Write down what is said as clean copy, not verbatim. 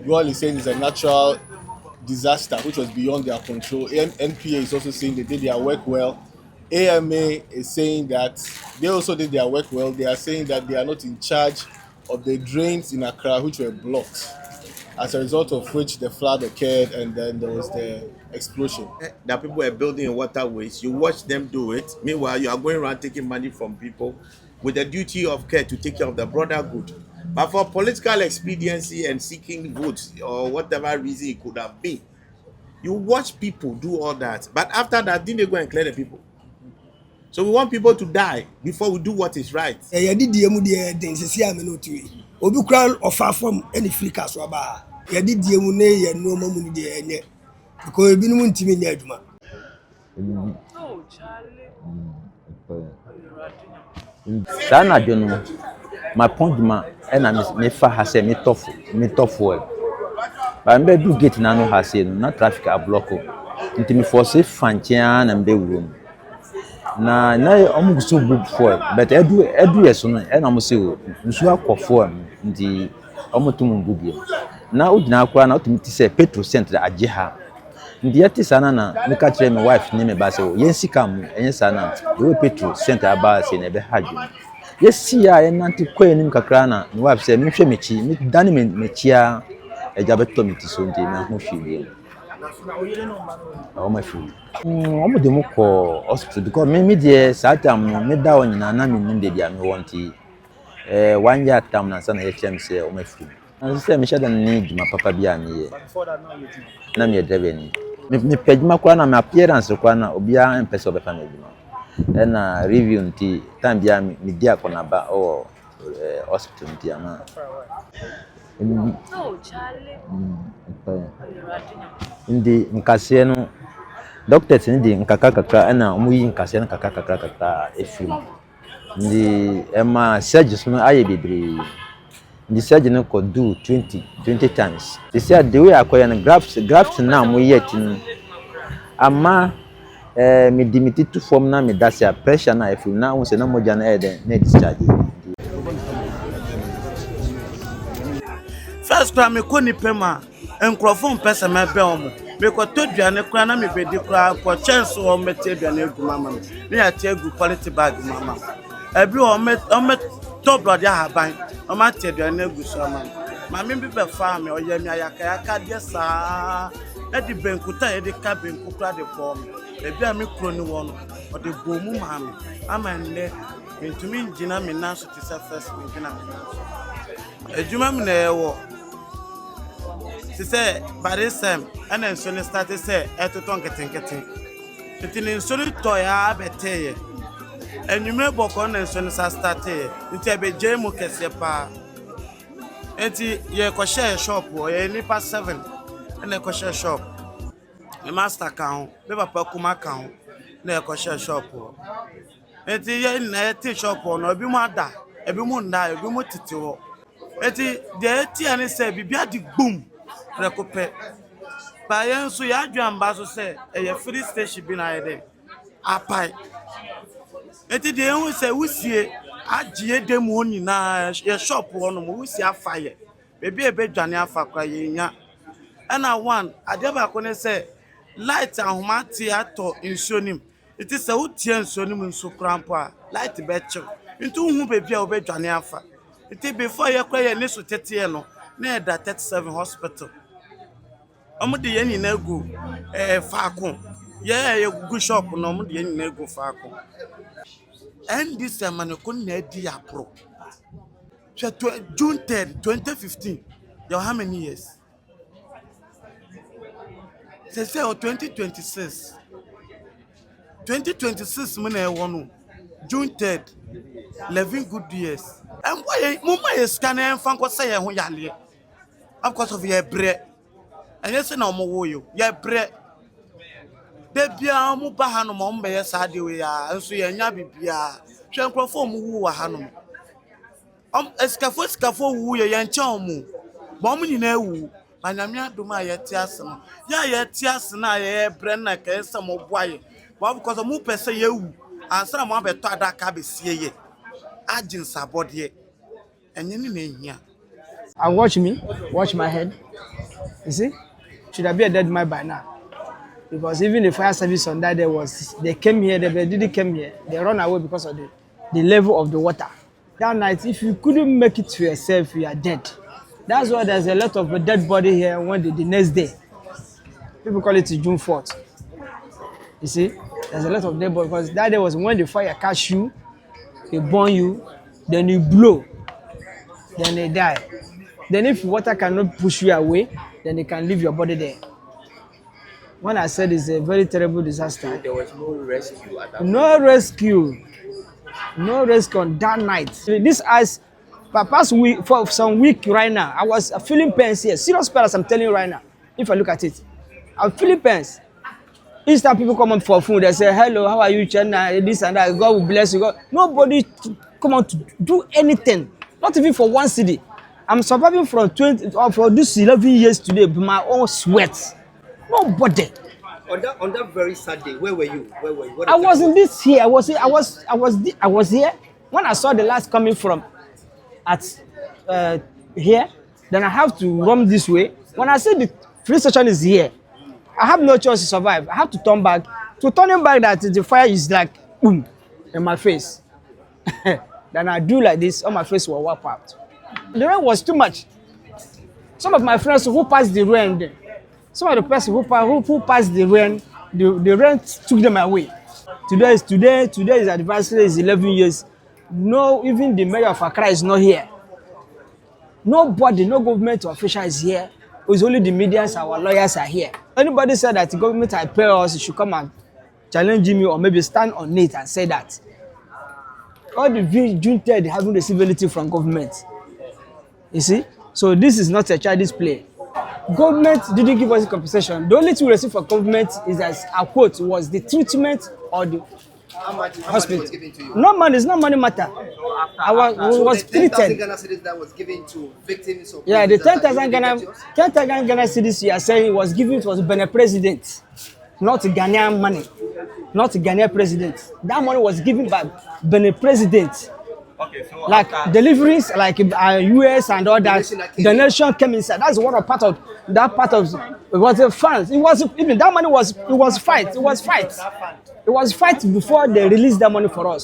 Goal is saying it's a natural disaster which was beyond their control. NPA is also saying they did their work well. AMA is saying that they also did their work well. They are saying that they are not in charge of the drains in Accra which were blocked, as a result of which the flood occurred and then there was the explosion. That people are building waterways, you watch them do it. Meanwhile, you are going around taking money from people with the duty of care to take care of the broader good. But for political expediency and seeking votes or whatever reason it could have been, you watch people do all that. But after that, didn't they go and clear the people? So we want people to die before we do what is right. Yɛde die mu deɛ den sisi ame no tuwe. Obi kura ɔfa fam ɛne frika so aba. Yɛde die mu ne yɛ nneɛma mu deɛ ɛnyɛ. Because ebinom ntumi nyɛ adwuma. Saa na adwo no mapɔndwuma ɛna mefa ha sɛ metɔfo ɛ ba mbe du gate na no ha sɛ no na traffic ablɔko nti me force fa nkyɛn na mbe wuro mu na ɔmo guso bu for but edu yɛ so no ɛna ɔmo sɛ o nsu akɔ for nti ɔmo tum bu bi na ogyina akora na otumi ti sɛ petrol center agye ha nti yɛte saa na meka kyerɛ me wife ne me ba sɛ o yɛn sika mu ɛnyɛ saa na yɛwɔ petrol center aba sɛ na ɛbɛ ha dwom yɛsi a yɛnante kɔ anim kakra na me wife sɛ mehwɛ m'akyi medane m'akyi a agya bɛtɔ me ti so nti me ho hwɛ wiem ɔmo afi ɔmo de mo kɔ hospital because me deɛ saa time no me da ɔnyina na me nim baabi a me wɔ nti one year time na nsa na yɛkyerɛ me sɛ ɔmo afi na sɛ mehyɛ da ne dwuma papa bi a meyɛ na me driver ni me pɛdwuma kwa na me appearance kwa na obiara mpɛ sɛ ɔbɛfa me adwuma ɛna review nti time bia me di akɔnaba ɔwɔ hospital nti ama ndi nkase no doctors ni di nkaka kakra ɛna ɔmo yi nkase no kakra kakra efiri ndi ɛma surgeons no ayɛ bebree ndi surgeon no kɔ do 20 times they say the way akɔyɛ no grafts na ɔmo yɛ ti no ama me di me titu form na me dasia pressure na efiri na ɔmo sɛ na mogya na ɛyɛ den na discharge. First kura me ko nipa ma nkrofo mpese me be omo me ko to duane kura na me bedi kura ko chance o mete duane egu mama me ya te egu quality bag mama ebi o me to brother haban o ma te duane egu so mama me bi be fa me o ye me ayaka de saa e di benkuta e di ka benku kura de bom ebi a me kro ni wo no o de bomu mama ama nne ntumi ngina me na so te se first me ngina me ejuma me na ewo say barisem and then so started say etoton ketenketen titini so to ya beteye enwume boko na so started nti abeje mu kese pa enti ye ko share shop o ye nipa 7 na ko share shop the master kan be papa kuma kan na ko share shop o enti ye na ti shop no obi mu ada ebi mu nda ebi mu titiwo enti de ti ani say bibia di boom rekope ba yen so ya adwamba so se free station bi na yede apai enti de hu se wusie agye dem ho nyina ye shop ho no wusie afaye bebi ebedwane afa kwa ye nya na one ade ba ko ne se light ahomate ato insonim iti se wutie insonim nso krampo a light be che nti hu bebi a obedwane afa iti before ye kwa ye ne so tete no na da 37 hospital omo de yen na egu faako ye gu shop no omo de yen na egu faako and this man ko na di apro June 10 2015 you how many years say 2026 mo na e wono June 3rd 11 good years and why mama is scan en fan ko say ye ho yale because of your bread. And yes, no more you. Ya bre. De bia mu ba hanom mo mbe yesa de we ya nso ya nya bibia. Hwe nkrofo mu wu wa hanom. Eskafo wu ye yan cha mu. Bo mu nyina wu. Manyame adom a ye ti asem. Ya ye ti ase na ye bre na ka esa mo boaye. Bo because mu pese ye wu. Ansana mo abeto adaka be sie ye. Agin sabode. Enye ni na ehia. And watch my head. You see, should have been a dead man by now. Because even the fire service on that day they came here, they didn't come here. They run away because of the level of the water. That night, if you couldn't make it to yourself, you are dead. That's why there's a lot of dead body here when the next day. People call it June 4th. You see, there's a lot of dead body because that day was when the fire catch you, they burn you, then you blow, then they die. Then if water cannot push you away, then they can leave your body there. When I said it's a very terrible disaster. There was no rescue at that No rescue. No rescue on that night. This ice, past week, for some week right now, I was feeling pains here. Serious pain, as I'm telling you right now. If I look at it, I'm feeling pains. Each time people come up for food, they say, hello, how are you, Chena? This and that, God will bless you. God. Nobody come on to do anything, not even for one city. I'm surviving from 20 for this 11 years today with my own sweat. Nobody. On that very sad day, where were you? What I was in this here. I was here when I saw the lights coming from at here. Then I have to run this way. When I see the police station is here, I have no choice to survive. I have to turn back. To turning back, that the fire is like boom in my face. Then I do like this, all my face will wipe out. The rain was too much. Some of my friends who passed the rain, some of the person who passed the rain took them away. Today is anniversary, is 11 years. No, even the mayor of Accra is not here. Nobody, no government official is here. It's only the media, our lawyers are here. Anybody said that the government had paid us, should come and challenge me or maybe stand on it and say that. All the June 3rd haven't received anything from government. You see? So this is not a childish play. Government didn't give us compensation. The only thing we received from government is, as a quote, was the treatment or the hospital. Was given to you? No money, it's not money matter. I was the 10,000 treated. Ghana cedis that was given to victims of Yeah, the disaster, 10,000 you Ghana, didn't get yours? 10,000 Ghana cedis you are saying was given to Benin president, not Ghanaian money, not Ghanaian president. That money was given by Benin president. Okay, so Like deliveries, like US and all that, nation that came the in. nation came inside. That's one of part of that part of it was a fund. It was even that money was fight. It was fight. It was fight before they released that money for us.